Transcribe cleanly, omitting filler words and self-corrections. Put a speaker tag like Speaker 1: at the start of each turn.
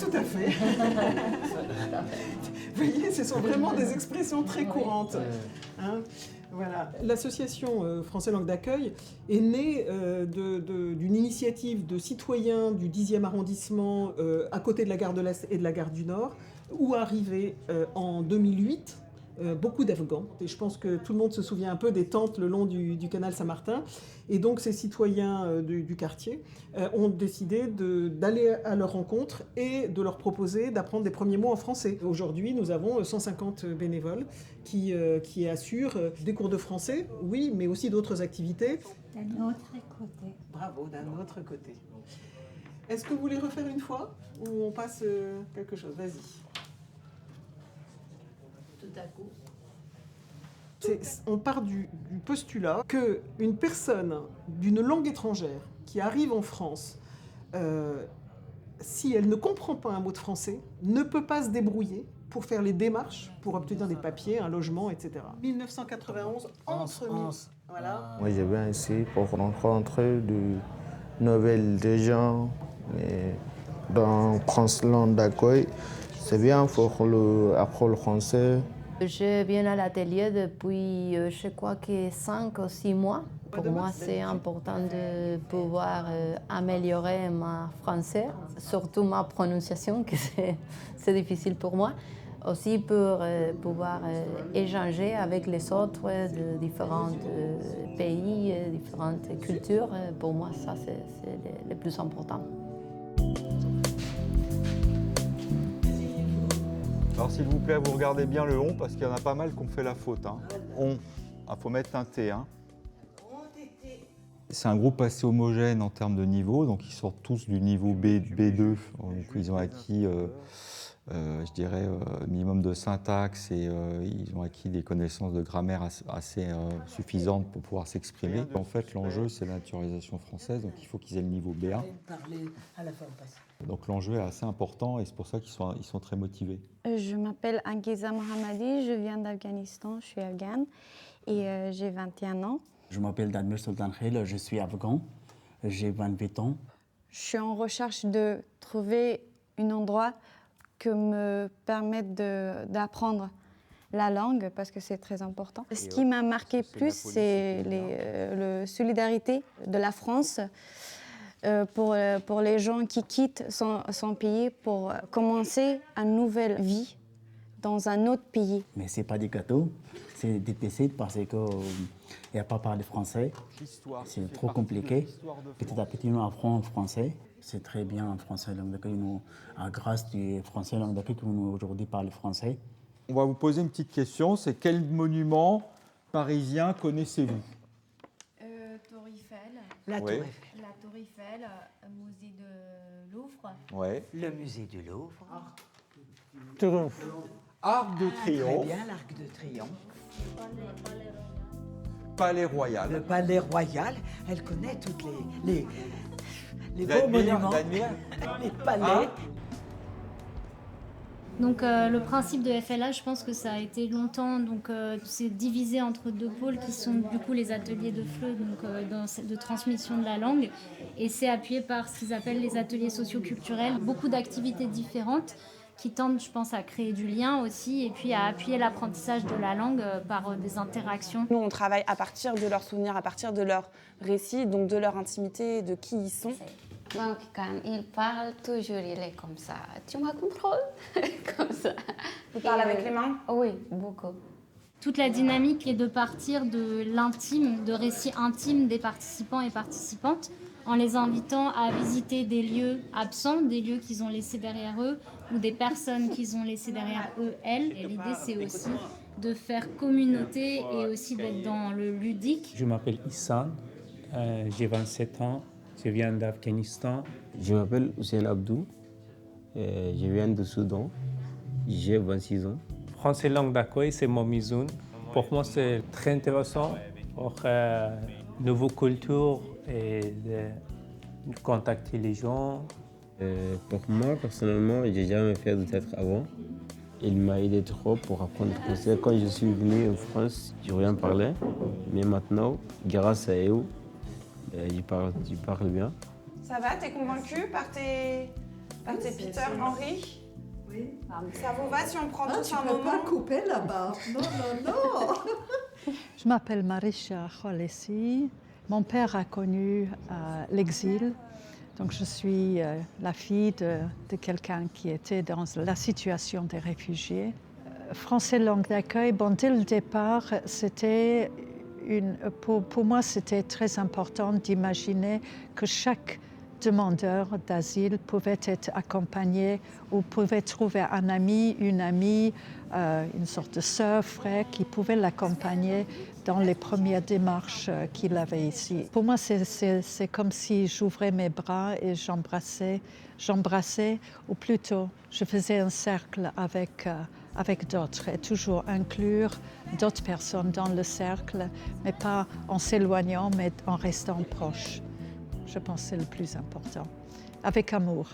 Speaker 1: tout à fait. Vous voyez, ce sont vraiment des expressions très courantes. Hein, voilà. L'association Français Langue d'Accueil est née d'une initiative de citoyens du 10e arrondissement à côté de la gare de l'Est et de la gare du Nord, où arrivaient en 2008 beaucoup d'Afghans. Et je pense que tout le monde se souvient un peu des tentes le long du canal Saint-Martin. Et donc ces citoyens du quartier ont décidé d'aller à leur rencontre et de leur proposer d'apprendre des premiers mots en français. Aujourd'hui, nous avons 150 bénévoles qui assurent des cours de français, oui, mais aussi d'autres activités.
Speaker 2: D'un autre côté.
Speaker 1: Bravo, d'un autre côté. Est-ce que vous voulez refaire une fois ou on passe quelque chose? Vas-y.
Speaker 2: Tout à coup.
Speaker 1: On part du postulat qu'une personne d'une langue étrangère qui arrive en France, si elle ne comprend pas un mot de français, ne peut pas se débrouiller pour faire les démarches, pour obtenir des papiers, un logement, etc. 1991, voilà.
Speaker 3: Moi, je viens ici pour rencontrer de nouvelles gens dans France Langue d'Accueil. C'est bien pour apprendre le français.
Speaker 4: Je viens à l'atelier depuis, je crois que 5 ou 6 mois. Pour moi, c'est important de pouvoir améliorer mon français, surtout ma prononciation, que c'est difficile pour moi. Aussi pour pouvoir échanger avec les autres de différents pays, différentes cultures. Pour moi, ça, c'est le plus important.
Speaker 5: Alors s'il vous plaît, vous regardez bien le on parce qu'il y en a pas mal qui ont fait la faute. Hein. On, il faut mettre un T. Hein. C'est un groupe assez homogène en termes de niveau, donc ils sortent tous du niveau B2, donc ils ont acquis, je dirais, minimum de syntaxe et ils ont acquis des connaissances de grammaire assez suffisantes pour pouvoir s'exprimer. En fait, l'enjeu, c'est la naturalisation française, donc il faut qu'ils aient le niveau B1. Donc l'enjeu est assez important et c'est pour ça qu'ils sont très motivés.
Speaker 6: Je m'appelle Ankiza Mohammadi, je viens d'Afghanistan, je suis afghane et j'ai 21 ans.
Speaker 7: Je m'appelle Dadmir Sultan Khel, je suis afghan, j'ai 28 ans.
Speaker 6: Je suis en recherche de trouver un endroit qui me permette d'apprendre la langue parce que c'est très important. Ce qui m'a marqué plus, c'est la solidarité de la France. Pour les gens qui quittent son pays pour commencer une nouvelle vie dans un autre pays.
Speaker 7: Mais ce n'est pas des gâteaux, c'est difficile parce qu'il n'y a pas parlé français. C'est trop compliqué. Petit à petit, on apprend le français. C'est très bien en français langue d'accueil. À grâce du français langue d'accueil, nous aujourd'hui parlons français.
Speaker 5: On va vous poser une petite question, c'est quel monument parisien connaissez-vous?
Speaker 6: Tour Eiffel.
Speaker 1: La Tour Eiffel.
Speaker 6: La Tour Eiffel, musée de Louvre.
Speaker 5: Ouais.
Speaker 2: Le musée du Louvre.
Speaker 5: Arc de Triomphe.
Speaker 2: Très bien, l'Arc de Triomphe.
Speaker 5: Palais Royal.
Speaker 2: Le Palais Royal. Elle connaît toutes les beaux monuments. Les palais.
Speaker 8: Donc le principe de FLA, je pense que ça a été longtemps, donc c'est divisé entre deux pôles qui sont du coup les ateliers de FLE, donc de transmission de la langue, et c'est appuyé par ce qu'ils appellent les ateliers socio-culturels, beaucoup d'activités différentes qui tendent, je pense, à créer du lien aussi, et puis à appuyer l'apprentissage de la langue par des interactions.
Speaker 9: Nous, on travaille à partir de leurs souvenirs, à partir de leurs récits, donc de leur intimité, de qui ils sont.
Speaker 4: Donc, quand il parle, toujours il est comme ça. Tu m'as compris? Comme ça.
Speaker 9: Ils parlent avec les mains?
Speaker 4: Oui, beaucoup.
Speaker 8: Toute la dynamique est de partir de l'intime, de récits intimes des participants et participantes, en les invitant à visiter des lieux absents, des lieux qu'ils ont laissés derrière eux, ou des personnes qu'ils ont laissées derrière eux, elles. Et l'idée, c'est aussi de faire communauté et aussi d'être dans le ludique.
Speaker 10: Je m'appelle Issan, j'ai 27 ans. Je viens d'Afghanistan.
Speaker 3: Je m'appelle Hussein Abdou, je viens du Soudan, j'ai 26 ans.
Speaker 10: Français langue d'accueil, c'est mon misoun. Pour moi, c'est très intéressant pour nouvelle culture et de contacter les gens.
Speaker 3: Pour moi, personnellement, je n'ai jamais fait de théâtre avant. Il m'a aidé trop pour apprendre le français. Quand je suis venu en France, je n'ai rien parlé. Mais maintenant, grâce à eux, je parle bien.
Speaker 9: Ça va? T'es convaincu par C'est Peter, Henri.
Speaker 11: Oui.
Speaker 9: Ça vous va si on prend tous un
Speaker 11: tu
Speaker 9: moment?
Speaker 11: peux pas couper là-bas. Non, non, non.
Speaker 12: Je m'appelle Marisha Kholesi. Mon père a connu l'exil. Donc je suis la fille de quelqu'un qui était dans la situation des réfugiés. Français langue d'accueil, bon, dès le départ, c'était pour moi, c'était très important d'imaginer que chaque demandeur d'asile pouvait être accompagné ou pouvait trouver un ami, une amie, une sorte de sœur, frère qui pouvait l'accompagner dans les premières démarches qu'il avait ici. Pour moi, c'est comme si j'ouvrais mes bras et j'embrassais, ou plutôt, je faisais un cercle avec d'autres et toujours inclure d'autres personnes dans le cercle, mais pas en s'éloignant, mais en restant proche. Je pense que c'est le plus important, avec amour.